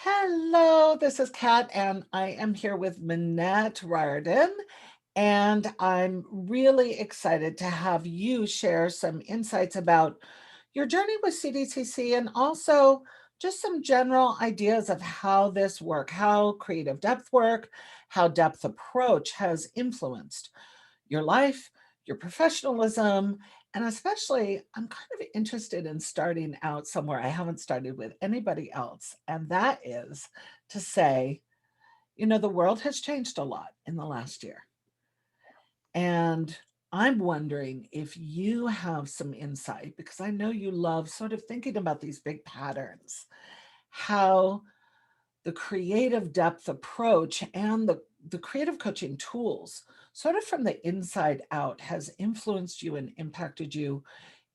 Hello, this is Kat, and I am here with Minette Riordan. And I'm really excited to have you share some insights about your journey with CDCC and also just some general ideas of how this work, how creative depth work, how depth approach has influenced your life, your professionalism, and especially I'm kind of interested in starting out somewhere I haven't started with anybody else. And that is to say, the world has changed a lot in the last year. And I'm wondering if you have some insight, because I know you love sort of thinking about these big patterns, how the creative depth approach and the creative coaching tools, sort of from the inside out, has influenced you and impacted you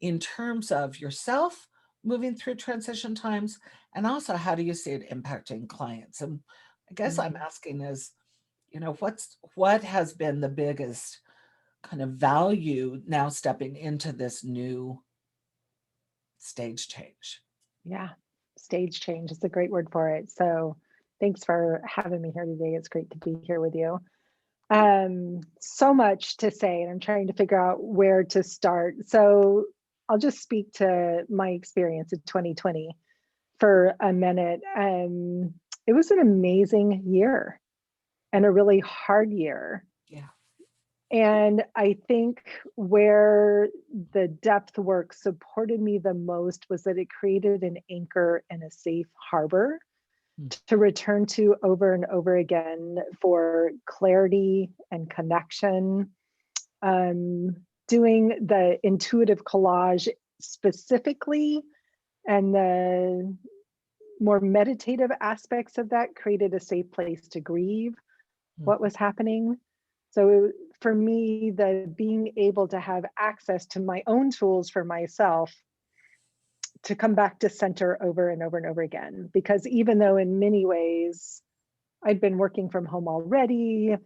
in terms of yourself moving through transition times, and also how do you see it impacting clients? And I guess I'm Mhm. asking is, what has been the biggest kind of value now stepping into this new stage change? Yeah, stage change is a great word for it. So thanks for having me here today. It's great to be here with you. So much to say, and I'm trying to figure out where to start. So I'll just speak to my experience in 2020 for a minute. It was an amazing year and a really hard year. Yeah. And I think where the depth work supported me the most was that it created an anchor and a safe harbor Mm. to return to over and over again for clarity and connection. Doing the intuitive collage specifically and the more meditative aspects of that created a safe place to grieve what Mhm. was happening. So for me, the being able to have access to my own tools for myself to come back to center over and over and over again. Because even though in many ways I'd been working from home already,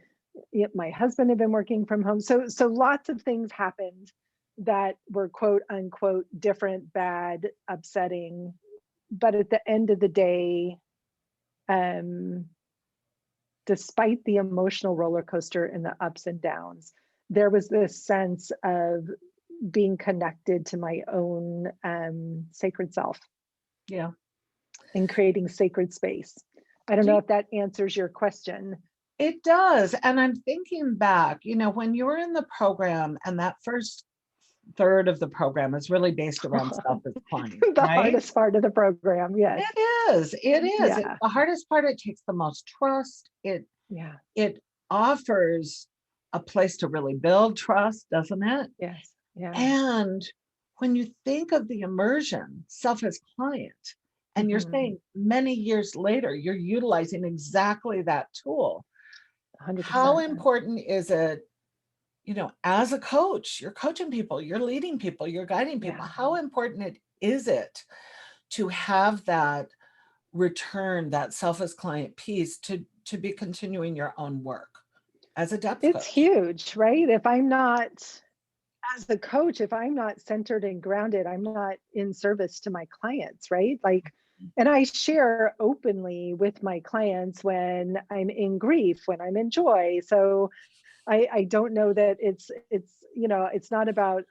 my husband had been working from home. So lots of things happened that were quote unquote different, bad, upsetting. But at the end of the day, um, despite the emotional roller coaster and the ups and downs, there was this sense of being connected to my own sacred self Yeah. and creating sacred space. I don't Do know you if that answers your question. It does, and I'm thinking back, when you were in the program and that first third of the program is really based around self as client, The right? hardest part of the program, yes. It is. Yeah, The hardest part, it takes the most trust. yeah, It offers a place to really build trust, doesn't it? yes, yeah. And when you think of the immersion, self as client, and you're Mhm. saying many years later, you're utilizing exactly that tool, how 100%. important is it, as a coach, you're coaching people, you're leading people, you're guiding people. Yeah. How important is it to have that return, that self as client piece to be continuing your own work as a depth It's coach? huge, right? If I'm not, as a coach, if I'm not centered and grounded, I'm not in service to my clients, right? Like, and I share openly with my clients when I'm in grief, when I'm in joy. So I don't know that it's not about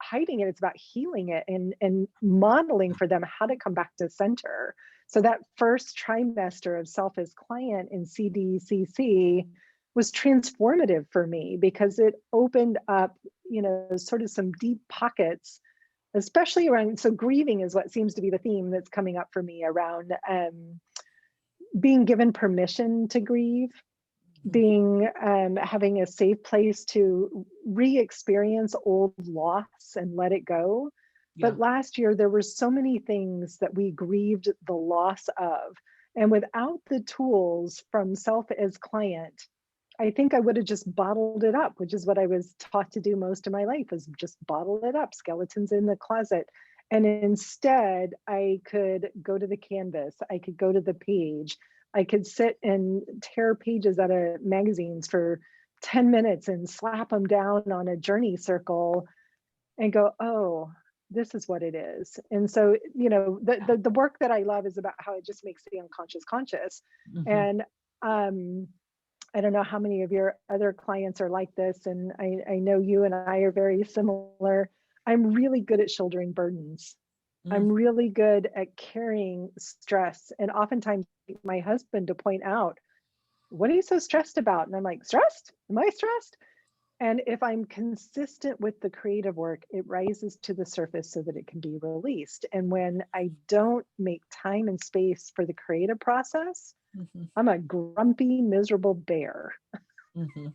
hiding it. It's about healing it and modeling for them how to come back to center. So that first trimester of self as client in CDCC was transformative for me because it opened up, sort of some deep pockets, especially around. So grieving is what seems to be the theme that's coming up for me around being given permission to grieve, Mhm. being having a safe place to re-experience old loss and let it go. Yeah. But last year there were so many things that we grieved the loss of, and without the tools from self as client, I think I would have just bottled it up, which is what I was taught to do most of my life, is just bottle it up, skeletons in the closet. And instead, I could go to the canvas, I could go to the page, I could sit and tear pages out of magazines for 10 minutes and slap them down on a journey circle and go, oh, this is what it is. And so, the work that I love is about how it just makes the unconscious conscious. Mhm. And um, I don't know how many of your other clients are like this, and I know you and I are very similar. I'm really good at shouldering burdens. I'm Mm. really good at carrying stress, and oftentimes my husband to point out, "What are you so stressed about?" And I'm like, "Stressed? Am I stressed?" And if I'm consistent with the creative work, it rises to the surface so that it can be released. And when I don't make time and space for the creative process, Mhm. I'm a grumpy, miserable bear. Mhm.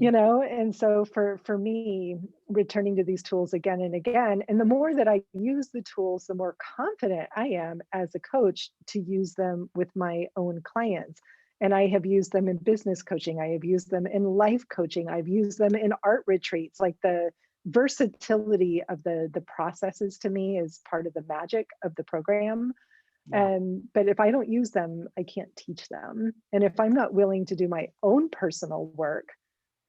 Mm. And so for me, returning to these tools again and again, and the more that I use the tools, the more confident I am as a coach to use them with my own clients. And I have used them in business coaching, I have used them in life coaching, I've used them in art retreats. Like, the versatility of the processes to me is part of the magic of the program. Yeah. But if I don't use them, I can't teach them. And if I'm not willing to do my own personal work,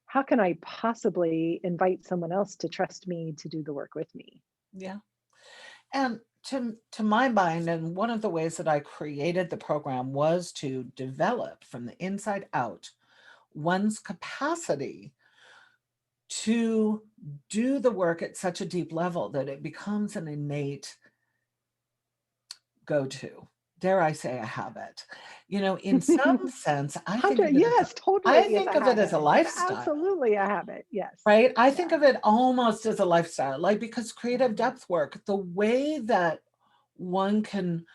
how can I possibly invite someone else to trust me to do the work with me? Yeah. And to my mind, and one of the ways that I created the program was to develop from the inside out one's capacity to do the work at such a deep level that it becomes an innate go-to. Dare I say a habit? In some sense, I think of 100, it as yes, totally I is think a of it as a habit. It's lifestyle. absolutely a habit. Yes. Right? I think Yeah. of it almost as a lifestyle, like, because creative depth work, the way that one can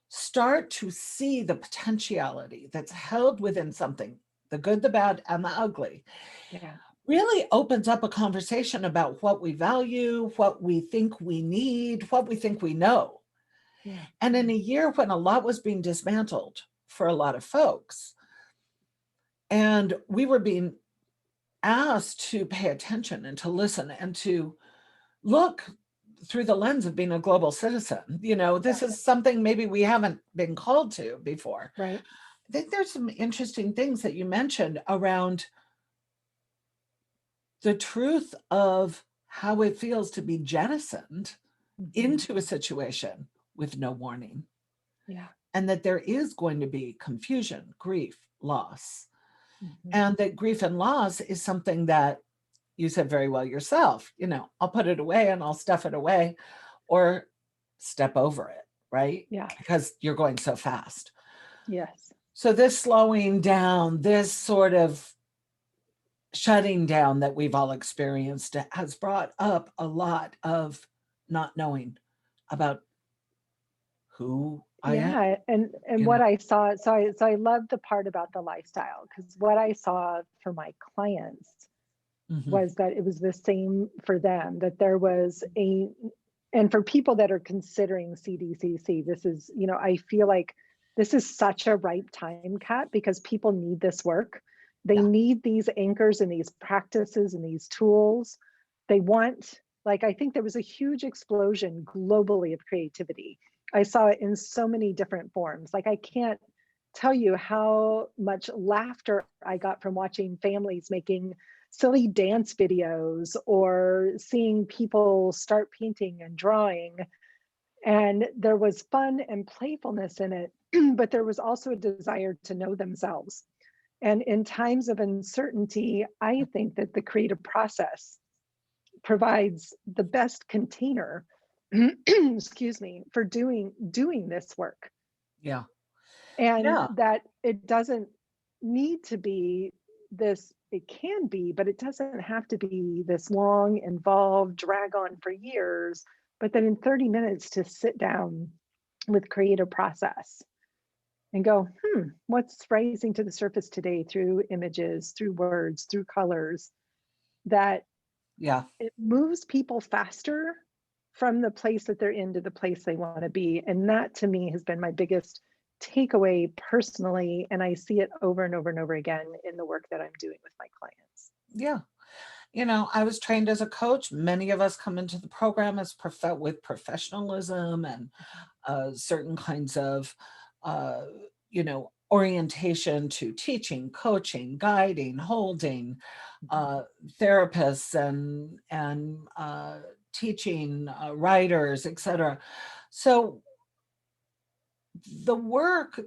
start to see the potentiality that's held within something, the good, the bad, and the ugly, Yeah. really opens up a conversation about what we value, what we think we need, what we think we know. Yeah. And in a year when a lot was being dismantled for a lot of folks, and we were being asked to pay attention and to listen and to look through the lens of being a global citizen. This Yeah. is something maybe we haven't been called to before. Right. I think there's some interesting things that you mentioned around the truth of how it feels to be jettisoned Hmm. into a situation with no warning, Yeah. and that there is going to be confusion, grief, loss, Hmm. and that grief and loss is something that you said very well yourself. I'll put it away and I'll stuff it away or step over it, right? Yeah. Because you're going so fast. Yes. So, this slowing down, this sort of shutting down that we've all experienced has brought up a lot of not knowing about who I am, Yeah, and you know. what I saw, so I love the part about the lifestyle, because what I saw for my clients Mhm. was that it was the same for them, that there was a, and for people that are considering CDCC, this is, I feel like this is such a ripe time, Kat, because people need this work. They Yeah. need these anchors and these practices and these tools. They want, like, I think there was a huge explosion globally of creativity. I saw it in so many different forms. Like, I can't tell you how much laughter I got from watching families making silly dance videos or seeing people start painting and drawing. And there was fun and playfulness in it, but there was also a desire to know themselves. And in times of uncertainty, I think that the creative process provides the best container, excuse me, for doing this work. Yeah. And Yeah. that it doesn't need to be this, it can be, but it doesn't have to be this long, involved, drag on for years, but that in 30 minutes to sit down with creative process and go, what's rising to the surface today through images, through words, through colors, that Yeah. it moves people faster from the place that they're in to the place they want to be. And that to me has been my biggest takeaway personally. And I see it over and over and over again in the work that I'm doing with my clients. Yeah. I was trained as a coach. Many of us come into the program as with professionalism and certain kinds of, orientation to teaching, coaching, guiding, holding, Mhm. uh, therapists and teaching, writers, etc. So the work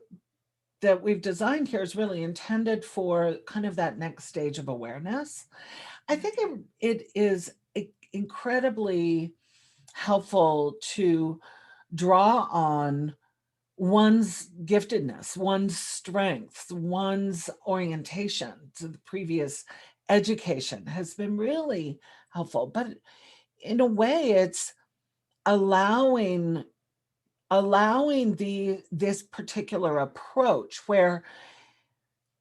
that we've designed here is really intended for kind of that next stage of awareness. I think it is incredibly helpful to draw on one's giftedness, one's strengths, one's orientation to the previous education has been really helpful. But in a way, it's allowing this particular approach where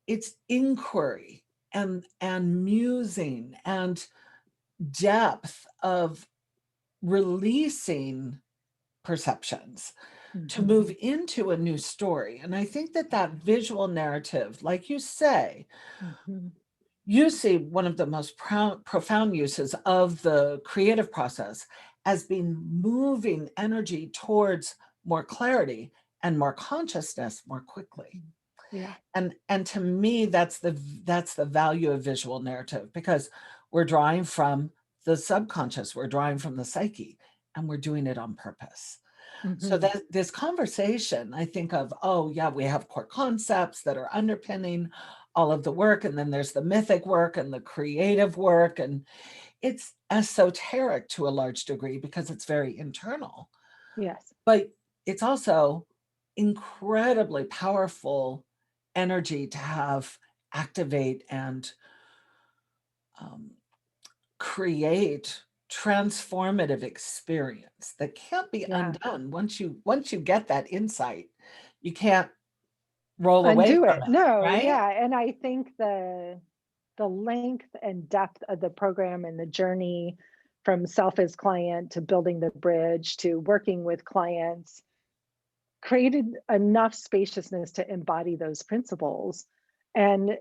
it's inquiry and musing and depth of releasing perceptions to Mhm. move into a new story. And I think that that visual narrative, like you say, Mhm. you see one of the most profound uses of the creative process as being moving energy towards more clarity and more consciousness more quickly. Yeah. And to me, that's the value of visual narrative, because we're drawing from the subconscious, we're drawing from the psyche, and we're doing it on purpose. So Mhm. that this conversation, I think of, oh yeah, we have core concepts that are underpinning all of the work, and then there's the mythic work and the creative work, and it's esoteric to a large degree because it's very internal. Yes. But it's also incredibly powerful energy to have activate and um, create transformative experience that can't be Yeah. undone. Once you get that insight, you can't roll away Undo from it. it, No, right? yeah, and I think the length and depth of the program and the journey from self as client to building the bridge to working with clients created enough spaciousness to embody those principles and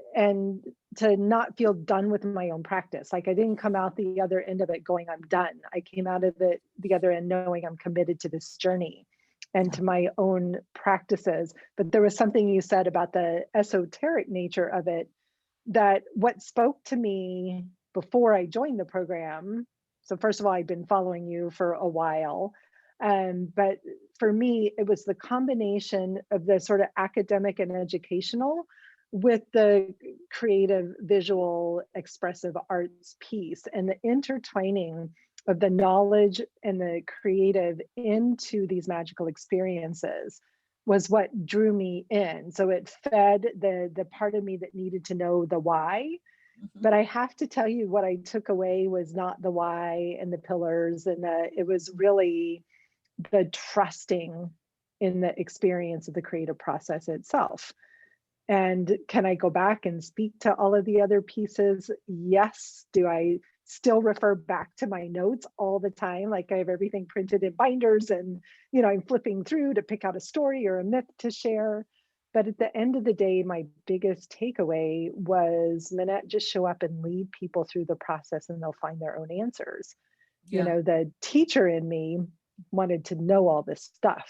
to not feel done with my own practice. Like I didn't come out the other end of it going I'm done. I came out of it the other end knowing I'm committed to this journey and Yeah, to my own practices. But there was something you said about the esoteric nature of it, that what spoke to me before I joined the program. So first of all, I've been following you for a while. But for me, it was the combination of the sort of academic and educational with the creative, visual, expressive arts piece and the intertwining of the knowledge and the creative into these magical experiences was what drew me in. So it fed the part of me that needed to know the why. mhm, But I have to tell you, what I took away was not the why and the pillars, and it was really the trusting in the experience of the creative process itself. And can I go back and speak to all of the other pieces? Yes. Do I still refer back to my notes all the time? Like I have everything printed in binders and, I'm flipping through to pick out a story or a myth to share. But at the end of the day, my biggest takeaway was, Minette, just show up and lead people through the process and they'll find their own answers. yeah, The teacher in me wanted to know all this stuff,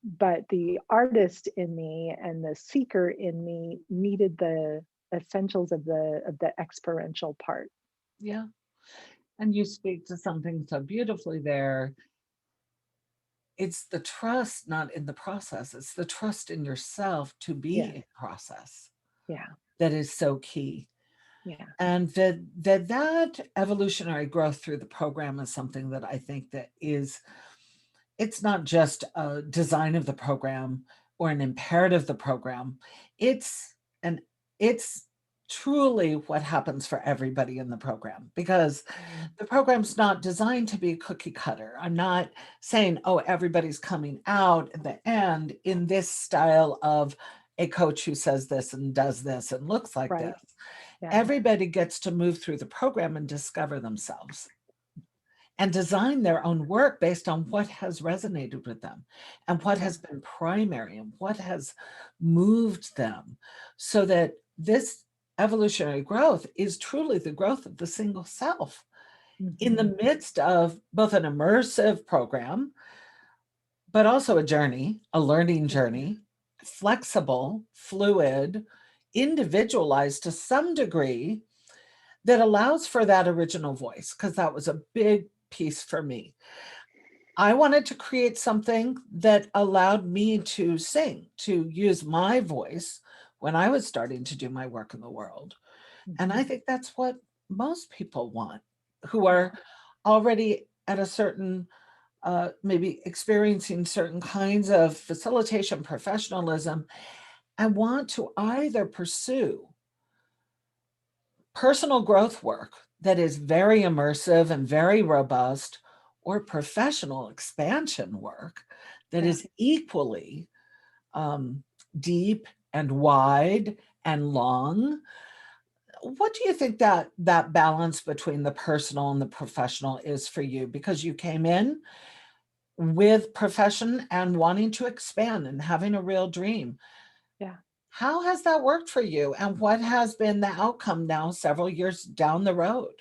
but the artist in me and the seeker in me needed the essentials of the experiential part. yeah. And you speak to something so beautifully there. It's the trust, not in the process. It's the trust in yourself to be Yes. in process Yeah. that is so key. Yeah. And that evolutionary growth through the program is something that I think that is, it's not just a design of the program or an imperative of the program. It's an it's truly what happens for everybody in the program, because Mm. the program's not designed to be cookie cutter. I'm not saying, oh, everybody's coming out at the end in this style of a coach who says this and does this and looks like this. Right. Yeah. Everybody gets to move through the program and discover themselves and design their own work based on what has resonated with them and what Yeah. has been primary and what has moved them, so that this evolutionary growth is truly the growth of the single self in Hmm. the midst of both an immersive program, but also a journey, a learning journey, flexible, fluid, individualized to some degree, that allows for that original voice, because that was a big piece for me. I wanted to create something that allowed me to sing, to use my voice when I was starting to do my work in the world. And I Mhm. think that's what most people want who Yeah. are already at a certain, maybe experiencing certain kinds of facilitation professionalism and want to either pursue personal growth work that is very immersive and very robust, or professional expansion work that Yeah. is equally um, deep and wide and long. What do you think that balance between the personal and the professional is for you? Because you came in with profession and wanting to expand and having a real dream. Yeah. How has that worked for you? And what has been the outcome now several years down the road?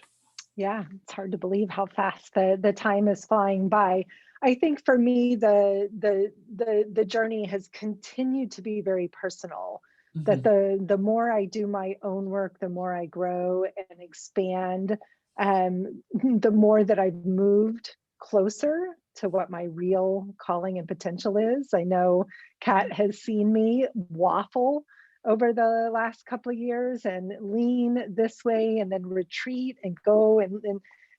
Yeah, it's hard to believe how fast the time is flying by. I think for me, the journey has continued to be very personal. That Mhm. the more I do my own work, the more I grow and expand, the more that I've moved closer to what my real calling and potential is. I know Kat has seen me waffle over the last couple of years and lean this way and then retreat and go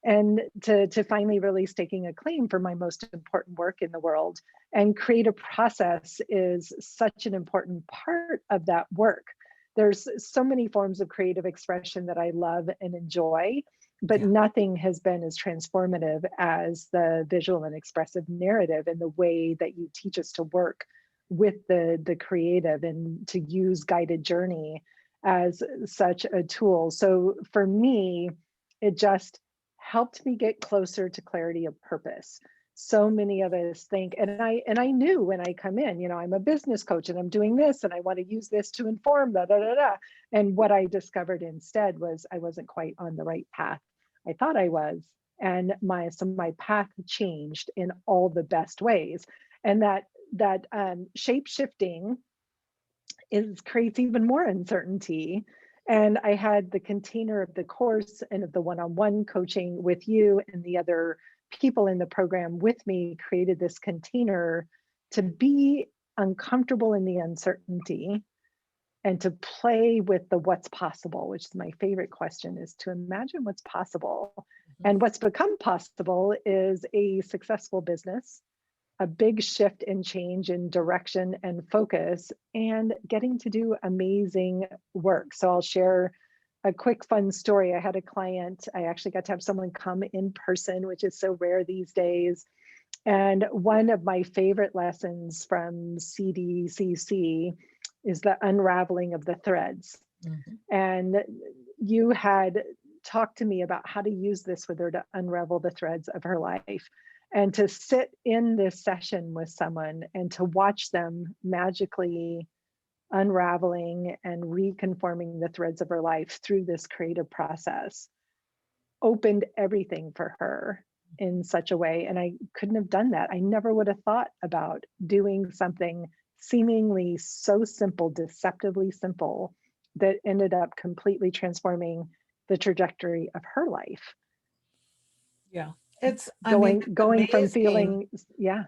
and to finally really staking a claim for my most important work in the world. And creative process is such an important part of that work. There's so many forms of creative expression that I love and enjoy, but Yeah. nothing has been as transformative as the visual and expressive narrative and the way that you teach us to work with the creative and to use guided journey as such a tool. So for me, it just helped me get closer to clarity of purpose. So many of us think, and I knew when I come in, I'm a business coach and I'm doing this and I want to use this to inform da da da da. And what I discovered instead was I wasn't quite on the right path. I thought I was, and my path changed in all the best ways. And that shape shifting is creates even more uncertainty. And I had the container of the course and of the one-on-one coaching with you and the other people in the program with me created this container to be uncomfortable in the uncertainty and to play with the what's possible, which is my favorite question, is to imagine what's possible. Mhm. And what's become possible is a successful business, a big shift and change in direction and focus, and getting to do amazing work. So I'll share a quick fun story. I had a client, I actually got to have someone come in person, which is so rare these days. And one of my favorite lessons from CDCC is the unraveling of the threads. Mhm. And you had talked to me about how to use this with her to unravel the threads of her life. And to sit in this session with someone and to watch them magically unraveling and reconforming the threads of her life through this creative process opened everything for her in such a way. And I couldn't have done that. I never would have thought about doing something seemingly so simple, deceptively simple, that ended up completely transforming the trajectory of her life. Yeah. I mean, Going it's going from amazing feeling, yeah,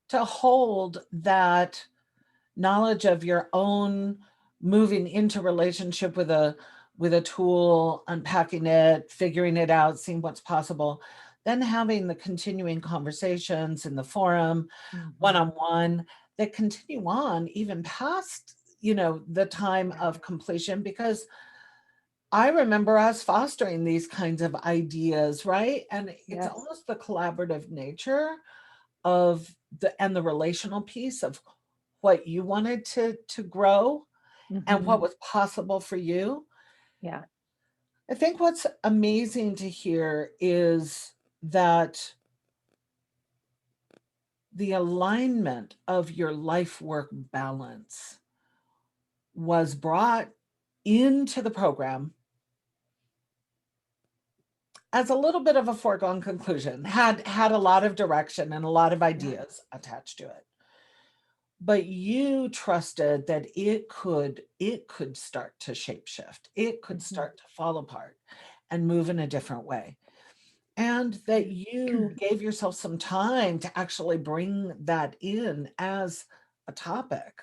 to hold that knowledge of your own moving into relationship with a tool, unpacking it, figuring it out, seeing what's possible, then having the continuing conversations in the forum, mhm, one-on-one, that continue on even past, the time yeah, of completion. Because I remember us fostering these kinds of ideas, right? And it's yes, almost the collaborative nature of the relational piece of what you wanted to grow and what mhm, was possible for you. yeah, I think what's amazing to hear is that the alignment of your life work balance was brought into the program as a little bit of a foregone conclusion, had a lot of direction and a lot of yeah, ideas attached to it. But you trusted that it could start to shapeshift. It could mhm, start to fall apart and move in a different way. and that you gave yourself some time to actually bring that in as a topic.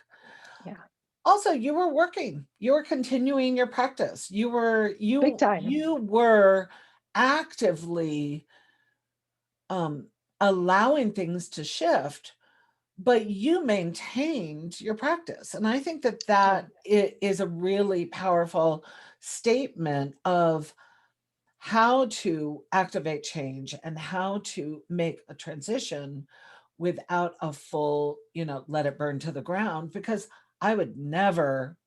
Yeah. Also, you were working, you were continuing your practice. Big time. You were actively um allowing things to shift, but you maintained your practice. And I think that Yeah. is a really powerful statement of how to activate change and how to make a transition without a full, let it burn to the ground. Because I would never,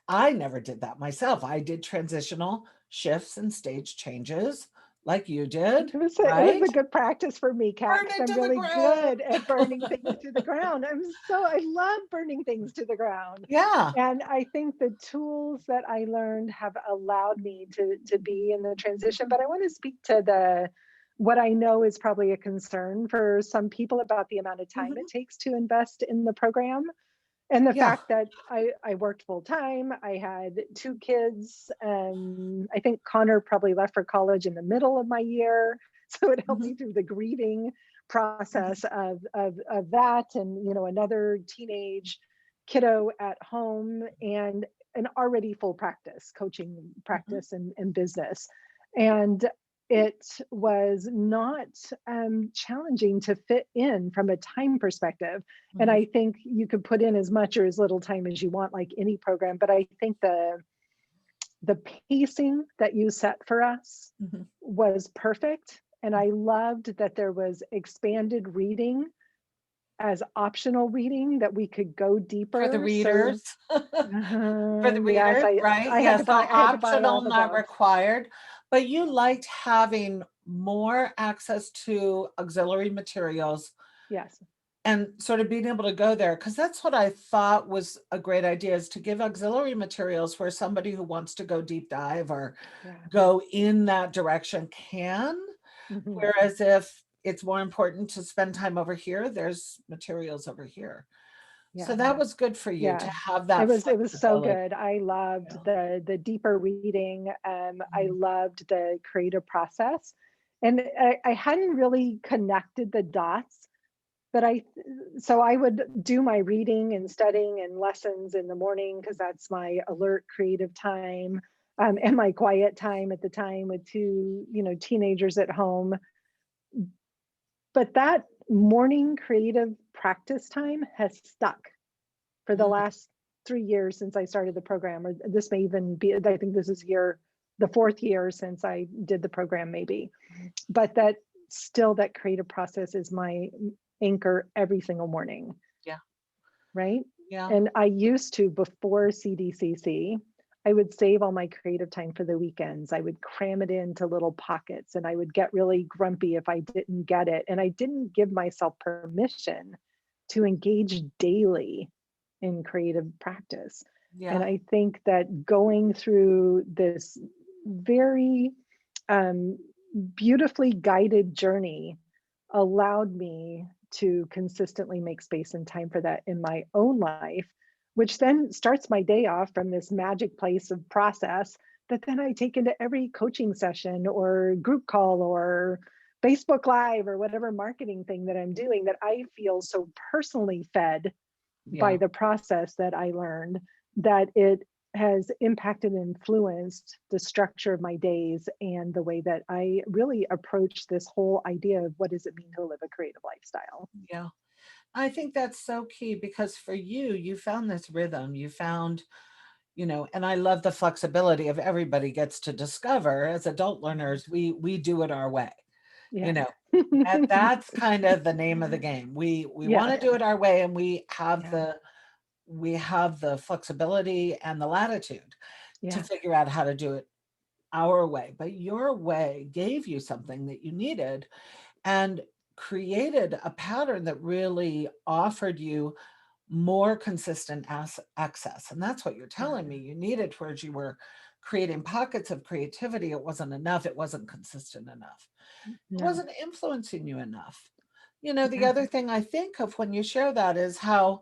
I never did that myself. I did transitional shifts and stage changes like you did, It was right? a good practice for me, Kat, Burn because it I'm to the really ground. good at burning things to the ground. I love burning things to the ground. Yeah. And I think the tools that I learned have allowed me to be in the transition. But I want to speak to the what I know is probably a concern for some people about the amount of time it Mhm. takes to invest in the program. And the Yeah. fact that I worked full time, I had two kids. I think Connor probably left for college in the middle of my year, so it helped Mhm. me through the grieving process Mhm. of that, and another teenage kiddo at home, and an already full practice, coaching Mhm. practice and business, and it was not challenging to fit in from a time perspective. And Mhm. I think you could put in as much or as little time as you want, like any program. But I think the pacing that you set for us Mhm. was perfect. And I loved that there was expanded reading as optional reading, that we could go For the deeper. So readers. For the yes, readers, right? I had Yeah, to so buy all optional, the not books. required, but you liked having more access to auxiliary materials Yes. and sort of being able to go there, because that's what I thought was a great idea, is to give auxiliary materials where somebody who wants to go deep dive or Yeah. go in that direction can. Hmm. Whereas if it's more important to spend time over here, there's materials over here. So Yeah. that was good for you to Yeah. have that It was so flexibility. good. I loved Yeah. the deeper reading. I Mhm. loved the creative process. And I hadn't really connected the dots, but I would do my reading and studying and lessons in the morning because that's my alert creative time, and my quiet time at the time with two, teenagers at home. But that morning creative practice time has stuck for the Mhm. last 3 years since I started the program, or this may even be, I think this is the fourth year since I did the program, maybe. Mhm. But that still, that creative process is my anchor every single morning, Yeah. right? Yeah. And I used to, before CDCC, I would save all my creative time for the weekends. I would cram it into little pockets, and I would get really grumpy if I didn't get it. And I didn't give myself permission to engage daily in creative practice. And Yeah. I think that going through this very um, beautifully guided journey allowed me to consistently make space and time for that in my own life, which then starts my day off from this magic place of process that then I take into every coaching session or group call or Facebook Live or whatever marketing thing that I'm doing, that I feel so personally fed by Yeah. the process that I learned, that it has impacted and influenced the structure of my days and the way that I really approach this whole idea of what does it mean to live a creative lifestyle. Yeah. I think that's so key because for you, you found this rhythm. You found, and I love the flexibility of everybody gets to discover as adult Mhm. learners, we do it our way. You Yes. know, that's kind of the name of the game. We want Yes. to do it our way, and Yeah. we have the flexibility and the latitude to Yeah. figure out how to do it our way. But your way gave you something that you needed and created a pattern that really offered you more consistent access. And that's what you're telling me Yeah. you needed, towards you were creating pockets of creativity. It wasn't enough. It wasn't consistent enough. It No. wasn't influencing you enough. The Yeah. other thing I think of when you share that is how,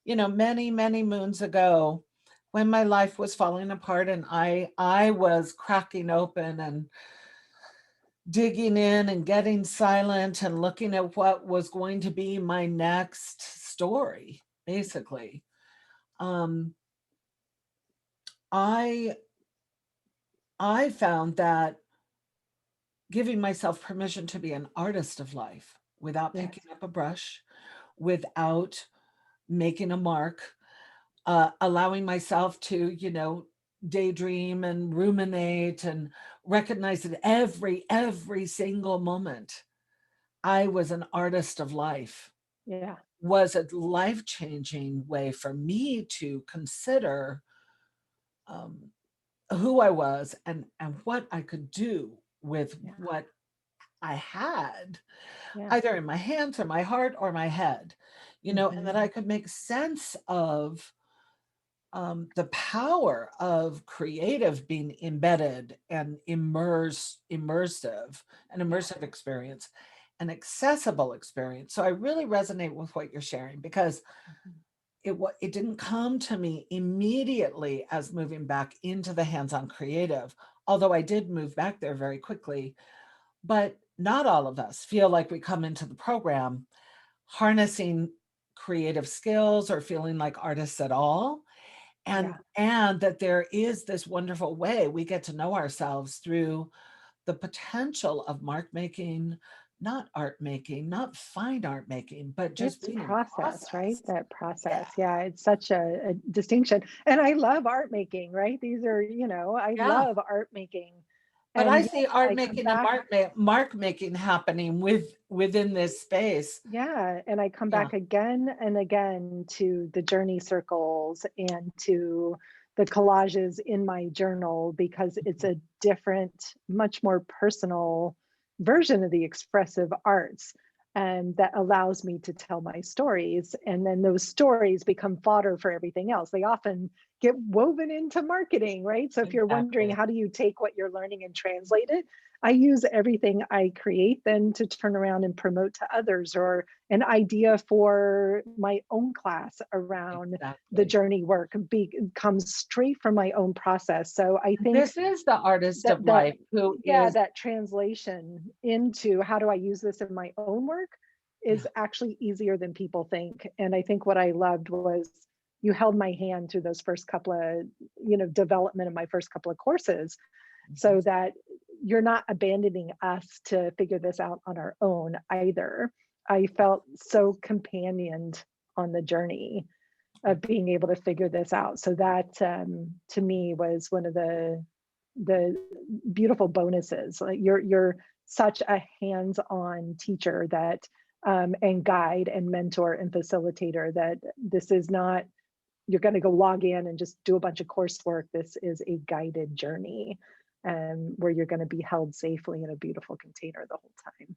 many, many moons ago, when my life was falling apart and I was cracking open and digging in and getting silent and looking at what was going to be my next story, basically. Um, I I found that giving myself permission to be an artist of life without Yes. picking up a brush, without making a mark, allowing myself to, daydream and ruminate and recognize that every single moment I was an artist of life Yeah. was a life-changing way for me to consider um, who I was and what I could do with Yeah. what I had, Yeah. either in my hands or my heart or my head, and that Hmm. I could make sense of the power of creative being embedded and an Yeah. immersive experience, an accessible experience. So I really resonate with what you're sharing because Mhm. it didn't come to me immediately as moving back into the hands-on creative, although I did move back there very quickly. But not all of us feel like we come into the program harnessing creative skills or feeling like artists at all, and Yeah. that there is this wonderful way we get to know ourselves through the potential of mark making, not art making, not fine art making, but just It's being in process, right? process. That Yeah. process. Yeah, it's such a distinction. And I love art making, right? These are, I Yeah. love art making. But I And see yes, art I come making and back. mark making happening within this space. Yeah, and I come Yeah. back again and again to the journey circles and to the collages in my journal because it's a different, much more personal version of the expressive arts. And that allows me to tell my stories. And then those stories become fodder for everything else. They often get woven into marketing, right? So if you're wondering, Exactly. how do you take what you're learning and translate it? I use everything I create then to turn around and promote to others, or an idea for my own class around the Exactly. journey work comes straight from my own process. So I think This is the artist that of that life who yeah, is, that translation into how do I use this in my own work yeah. is actually easier than people think. And I think what I loved was you held my hand through those first couple of, development of my first couple of courses, Mhm. so that you're not abandoning us to figure this out on our own either. I felt so companioned on the journey of being able to figure this out. So that, to me, was one of the beautiful bonuses. Like you're such a hands-on teacher that, and guide and mentor and facilitator, that this is not you're going to go log in and just do a bunch of coursework. This is a guided journey, where you're going to be held safely in a beautiful container the whole time.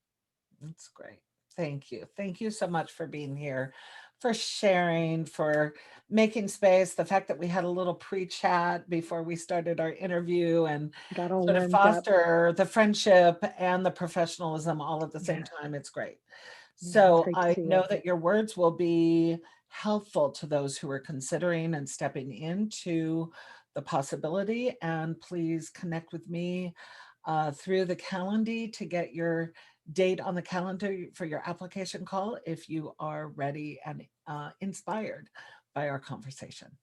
That's great. Thank you. Thank you so much for being here, for sharing, for making space. The fact that we had a little pre-chat before we started our interview and Got all sort of warmed up. foster the friendship and the professionalism all at the same Yeah. time. It's great. Yeah. It's So great to I see know you. that your words will be helpful to those who are considering and stepping into the possibility. And please connect with me through the calendar to get your date on the calendar for your application call if you are ready and inspired by our conversation.